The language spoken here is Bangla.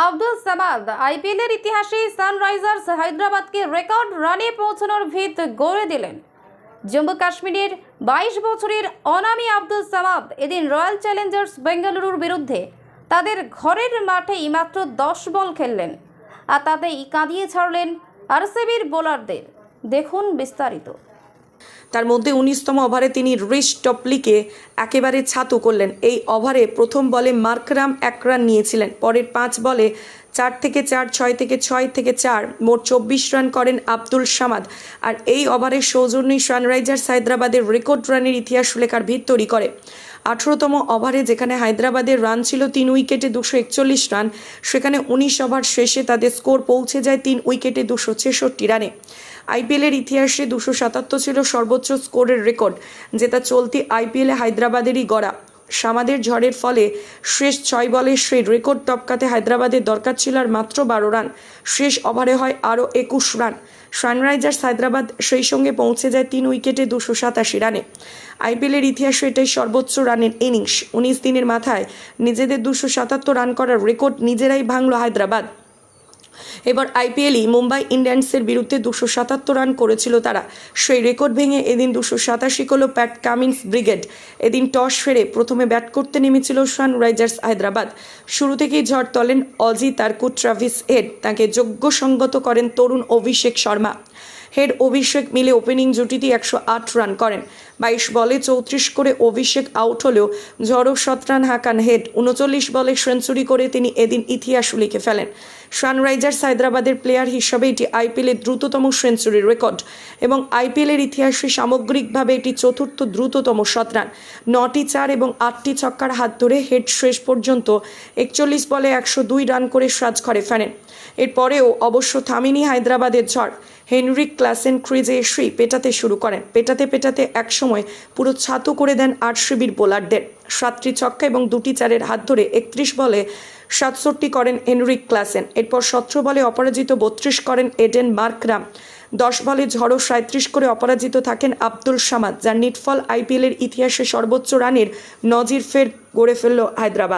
আব্দুল সামাদ আইপিএলের ইতিহাসে সানরাইজার্স হায়দ্রাবাদকে রেকর্ড রানে পৌঁছানোর ভিত গড়ে দিলেন। জম্মু কাশ্মীরের 22 বছরের অনামী আব্দুল সামাদ এদিন রয়্যাল চ্যালেঞ্জার্স বেঙ্গালুরুর বিরুদ্ধে তাদের ঘরের মাঠেই মাত্র 10 বল খেললেন, আর তাতেই কাঁদিয়ে ছাড়লেন আরসিবির বোলারদের। দেখুন বিস্তারিত। তার মধ্যে 19তম ওভারে তিনি রিশ টপলিকে একেবারে ছাতু করলেন। এই ওভারে প্রথম বলে মার্করাম 1 রান নিয়েছিলেন। পরের 5 বলে 4 থেকে 4, 6 থেকে 6 থেকে 4 মোট 24 রান করেন আব্দুল সামাদ। আর এই ওভারের সৌজন্যই সানরাইজার্স হায়দ্রাবাদের রেকর্ড রানের ইতিহাস লেখার ভিত তৈরি করে। 18তম ওভারে যেখানে হায়দ্রাবাদের রান ছিল 3 উইকেটে 241 রান, সেখানে 19 ওভার শেষে তাদের স্কোর পৌঁছে যায় 3 উইকেটে 266 রানে। আইপিএলের ইতিহাসে 277 ছিল সর্বোচ্চ স্কোরের রেকর্ড, যেটা চলতি আইপিএলে হায়দ্রাবাদেরই গড়া। সামাদের ঝড়ের ফলে শেষ 6 বলে সেই রেকর্ড টপকাতে হায়দ্রাবাদের দরকার ছিল আর মাত্র 12 রান। শেষ ওভারে হয় আরও 21 রান। সানরাইজার্স হায়দ্রাবাদ সেই সঙ্গে পৌঁছে যায় 3 উইকেটে 287 রানে। আইপিএলের ইতিহাসে এটাই সর্বোচ্চ রানের ইনিংস। 19 দিনের মাথায় নিজেদের 277 রান করার রেকর্ড নিজেরাই ভাঙল হায়দ্রাবাদ। এবার আইপিএলই মুম্বাই ইন্ডিয়ান্সের বিরুদ্ধে 277 রান করেছিল তারা। সেই রেকর্ড ভেঙে এদিন 287 করল প্যাট কামিন্স ব্রিগেড। এদিন টস হেরে প্রথমে ব্যাট করতে নেমেছিল সানরাইজার্স হায়দ্রাবাদ। শুরু থেকেই ঝড় তোলেন অজি তারকু ট্রাভিস হেড। তাকে যোগ্য সঙ্গত করেন তরুণ অভিষেক শর্মা। হেড অভিষেক মিলে ওপেনিং জুটিতে 108 রান করেন। 22 বলে 34 করে অভিষেক আউট হলেও ঝড়ো 7 রান হাঁকান হেড। 39 বলে সেঞ্চুরি করে তিনি এদিন ইতিহাস লিখে ফেলেন। সানরাইজার্স হায়দ্রাবাদের প্লেয়ার হিসাবে এটি আইপিএলের দ্রুততম সেঞ্চুরির রেকর্ড এবং আইপিএলের ইতিহাসে সামগ্রিকভাবে এটি চতুর্থ দ্রুততম শতরান। 9টি 4 এবং 8টি ছক্কার হাত ধরে হেড শেষ পর্যন্ত 41 বলে 102 রান করে সাজঘরে ফেরেন। এরপরেও অবশ্য থামেনি হায়দ্রাবাদের ঝড়। হেনরিক ক্লাসেন ক্রিজে এসেই পেটাতে শুরু করেন। পেটাতে একসময় পুরো ছাতু করে দেন আরসিবির বোলারদের। 7টি ছক্কা এবং 2টি 4-এর হাত ধরে 31 বলে 67 করেন হেনরিক ক্লাসেন। এরপর 17 বলে অপরাজিত 32 করেন এডেন মার্করাম। 10 বলে ঝড়ো 37 করে অপরাজিত থাকেন আব্দুল সামাদ, যার নিটফল আইপিএলের ইতিহাসে সর্বোচ্চ রানের নজির ফের গড়ে ফেলল হায়দ্রাবাদ।